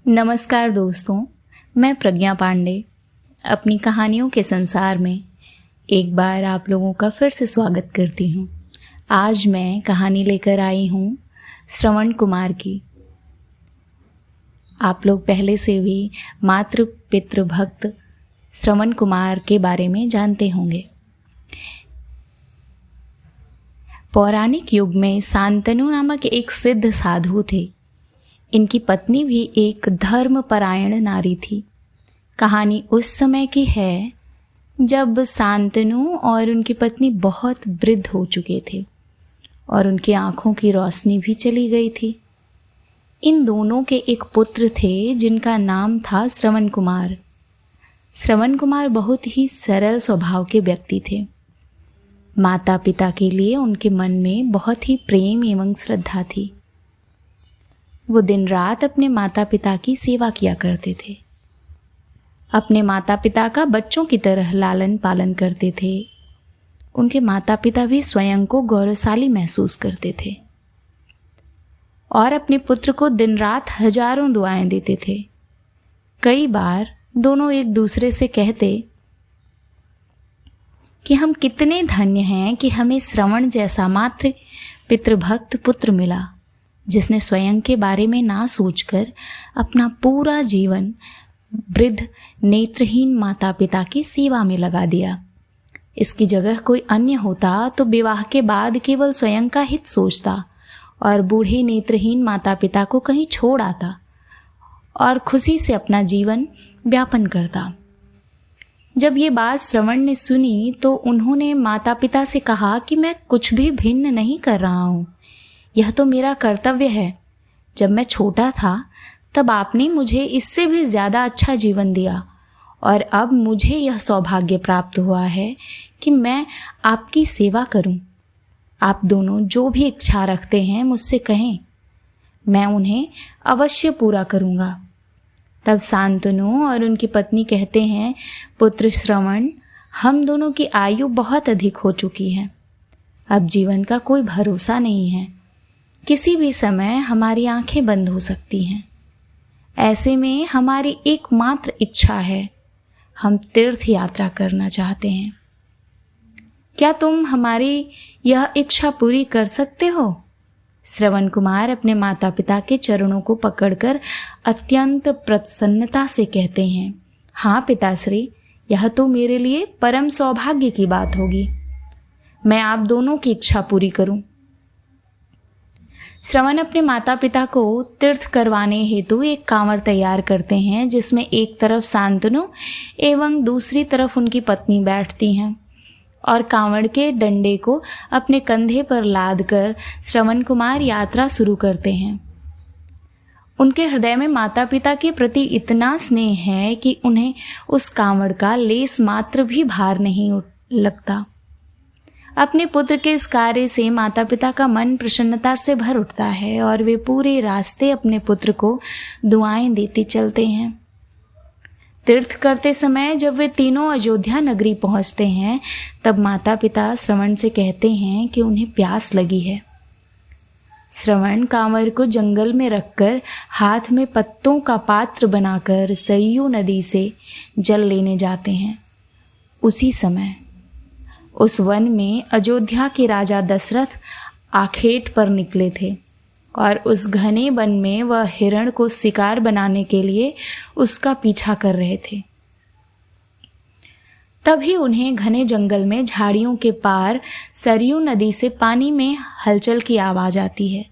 नमस्कार दोस्तों, मैं प्रज्ञा पांडे अपनी कहानियों के संसार में एक बार आप लोगों का फिर से स्वागत करती हूँ। आज मैं कहानी लेकर आई हूँ श्रवण कुमार की। आप लोग पहले से भी मातृ पितृ भक्त श्रवण कुमार के बारे में जानते होंगे। पौराणिक युग में शांतनु नामक एक सिद्ध साधु थे। इनकी पत्नी भी एक धर्मपरायण नारी थी। कहानी उस समय की है जब शांतनु और उनकी पत्नी बहुत वृद्ध हो चुके थे और उनकी आंखों की रोशनी भी चली गई थी। इन दोनों के एक पुत्र थे जिनका नाम था श्रवण कुमार। श्रवण कुमार बहुत ही सरल स्वभाव के व्यक्ति थे। माता पिता के लिए उनके मन में बहुत ही प्रेम एवं श्रद्धा थी। वो दिन रात अपने माता पिता की सेवा किया करते थे। अपने माता पिता का बच्चों की तरह लालन पालन करते थे। उनके माता पिता भी स्वयं को गौरवशाली महसूस करते थे और अपने पुत्र को दिन रात हजारों दुआएं देते थे। कई बार दोनों एक दूसरे से कहते कि हम कितने धन्य हैं कि हमें श्रवण जैसा मात्र पितृभक्त पुत्र मिला, जिसने स्वयं के बारे में ना सोचकर अपना पूरा जीवन वृद्ध नेत्रहीन माता पिता की सेवा में लगा दिया। इसकी जगह कोई अन्य होता तो विवाह के बाद केवल स्वयं का हित सोचता और बूढ़े नेत्रहीन माता पिता को कहीं छोड़ आता और खुशी से अपना जीवन व्यापन करता। जब ये बात श्रवण ने सुनी तो उन्होंने माता पिता से कहा कि मैं कुछ भी भिन्न नहीं कर रहा हूँ, यह तो मेरा कर्तव्य है। जब मैं छोटा था तब आपने मुझे इससे भी ज़्यादा अच्छा जीवन दिया और अब मुझे यह सौभाग्य प्राप्त हुआ है कि मैं आपकी सेवा करूं। आप दोनों जो भी इच्छा रखते हैं मुझसे कहें, मैं उन्हें अवश्य पूरा करूंगा। तब शांतनु और उनकी पत्नी कहते हैं, पुत्र श्रवण, हम दोनों की आयु बहुत अधिक हो चुकी है। अब जीवन का कोई भरोसा नहीं है। किसी भी समय हमारी आंखें बंद हो सकती हैं। ऐसे में हमारी एकमात्र इच्छा है, हम तीर्थ यात्रा करना चाहते हैं। क्या तुम हमारी यह इच्छा पूरी कर सकते हो? श्रवण कुमार अपने माता पिता के चरणों को पकड़कर अत्यंत प्रसन्नता से कहते हैं, हाँ पिताश्री, यह तो मेरे लिए परम सौभाग्य की बात होगी। मैं आप दोनों की इच्छा पूरी करूं। श्रवण अपने माता पिता को तीर्थ करवाने हेतु एक कांवड़ तैयार करते हैं, जिसमें एक तरफ शांतनु एवं दूसरी तरफ उनकी पत्नी बैठती हैं और कांवड़ के डंडे को अपने कंधे पर लाद कर श्रवण कुमार यात्रा शुरू करते हैं। उनके हृदय में माता पिता के प्रति इतना स्नेह है कि उन्हें उस कांवड़ का लेस मात्र भी भार नहीं लगता। अपने पुत्र के इस कार्य से माता पिता का मन प्रसन्नता से भर उठता है और वे पूरे रास्ते अपने पुत्र को दुआएं देते चलते हैं। तीर्थ करते समय जब वे तीनों अयोध्या नगरी पहुंचते हैं तब माता पिता श्रवण से कहते हैं कि उन्हें प्यास लगी है। श्रवण कांवर को जंगल में रखकर हाथ में पत्तों का पात्र बनाकर सरयू नदी से जल लेने जाते हैं। उसी समय उस वन में अयोध्या के राजा दशरथ आखेट पर निकले थे और उस घने वन में वह हिरण को शिकार बनाने के लिए उसका पीछा कर रहे थे। तभी उन्हें घने जंगल में झाड़ियों के पार सरयू नदी से पानी में हलचल की आवाज आती है।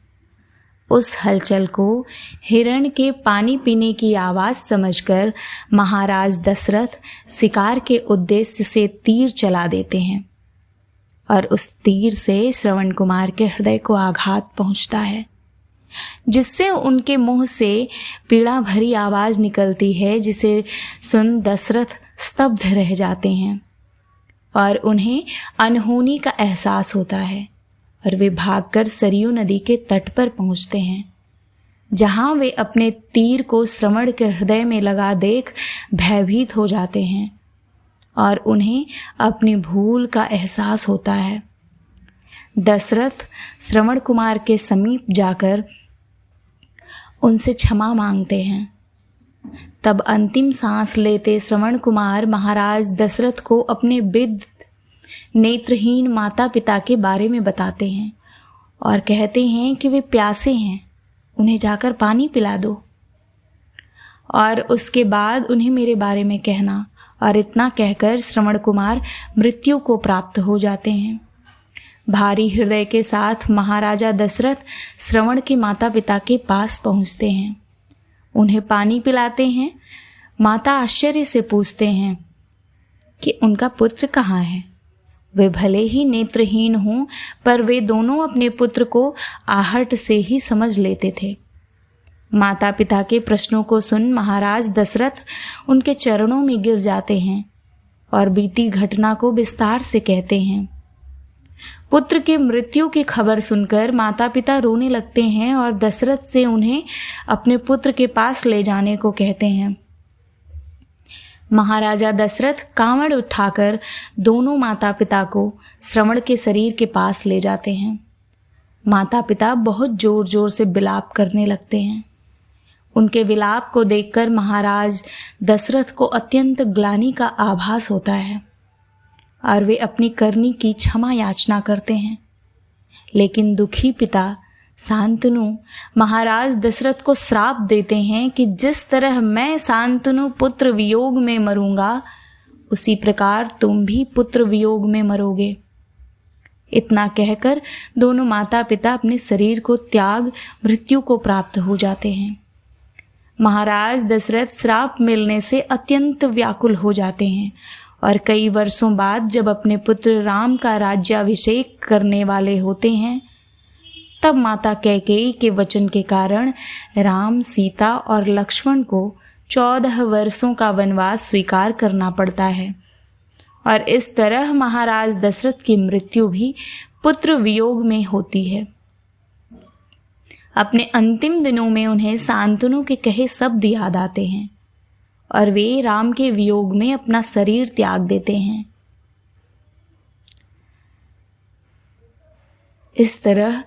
उस हलचल को हिरण के पानी पीने की आवाज समझकर महाराज दशरथ शिकार के उद्देश्य से तीर चला देते हैं और उस तीर से श्रवण कुमार के हृदय को आघात पहुंचता है, जिससे उनके मुंह से पीड़ा भरी आवाज निकलती है, जिसे सुन दशरथ स्तब्ध रह जाते हैं और उन्हें अनहोनी का एहसास होता है और वे भागकर सरयू नदी के तट पर पहुंचते हैं, जहां वे अपने तीर को श्रवण के हृदय में लगा देख भयभीत हो जाते हैं और उन्हें अपनी भूल का एहसास होता है। दशरथ श्रवण कुमार के समीप जाकर उनसे क्षमा मांगते हैं तब अंतिम सांस लेते श्रवण कुमार महाराज दशरथ को अपने वृद्ध नेत्रहीन माता पिता के बारे में बताते हैं और कहते हैं कि वे प्यासे हैं, उन्हें जाकर पानी पिला दो और उसके बाद उन्हें मेरे बारे में कहना। और इतना कहकर श्रवण कुमार मृत्यु को प्राप्त हो जाते हैं। भारी हृदय के साथ महाराजा दशरथ श्रवण के माता पिता के पास पहुंचते हैं, उन्हें पानी पिलाते हैं। माता आश्चर्य से पूछते हैं कि उनका पुत्र कहाँ है। वे भले ही नेत्रहीन हों, पर वे दोनों अपने पुत्र को आहट से ही समझ लेते थे। माता पिता के प्रश्नों को सुन महाराज दशरथ उनके चरणों में गिर जाते हैं और बीती घटना को विस्तार से कहते हैं। पुत्र के मृत्यु की खबर सुनकर माता पिता रोने लगते हैं और दशरथ से उन्हें अपने पुत्र के पास ले जाने को कहते हैं। महाराजा दशरथ कांवड़ उठाकर दोनों माता पिता को श्रवण के शरीर के पास ले जाते हैं। माता पिता बहुत जोर जोर से विलाप करने लगते हैं। उनके विलाप को देखकर महाराज दशरथ को अत्यंत ग्लानि का आभास होता है और वे अपनी करनी की क्षमा याचना करते हैं। लेकिन दुखी पिता शांतनु महाराज दशरथ को श्राप देते हैं कि जिस तरह मैं शांतनु पुत्र वियोग में मरूंगा, उसी प्रकार तुम भी पुत्र वियोग में मरोगे। इतना कहकर दोनों माता पिता अपने शरीर को त्याग मृत्यु को प्राप्त हो जाते हैं। महाराज दशरथ श्राप मिलने से अत्यंत व्याकुल हो जाते हैं और कई वर्षों बाद जब अपने पुत्र राम का राज्याभिषेक करने वाले होते हैं, तब माता कैकेयी के वचन के कारण राम, सीता और लक्ष्मण को 14 वर्षों का वनवास स्वीकार करना पड़ता है और इस तरह महाराज दशरथ की मृत्यु भी पुत्र वियोग में होती है। अपने अंतिम दिनों में उन्हें शांतनु के कहे शब्द याद आते हैं और वे राम के वियोग में अपना शरीर त्याग देते हैं। इस तरह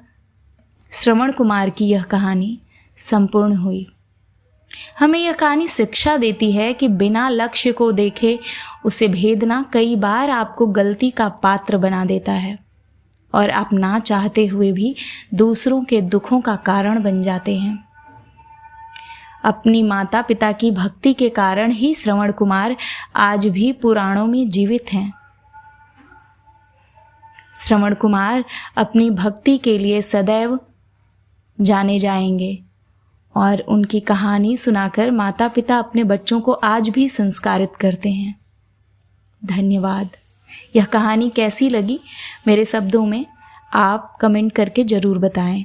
श्रवण कुमार की यह कहानी संपूर्ण हुई। हमें यह कहानी शिक्षा देती है कि बिना लक्ष्य को देखे उसे भेदना कई बार आपको गलती का पात्र बना देता है और आप ना चाहते हुए भी दूसरों के दुखों का कारण बन जाते हैं। अपनी माता पिता की भक्ति के कारण ही श्रवण कुमार आज भी पुराणों में जीवित हैं। श्रवण कुमार अपनी भक्ति के लिए सदैव जाने जाएंगे और उनकी कहानी सुनाकर माता पिता अपने बच्चों को आज भी संस्कारित करते हैं। धन्यवाद। यह कहानी कैसी लगी मेरे शब्दों में आप कमेंट करके ज़रूर बताएं।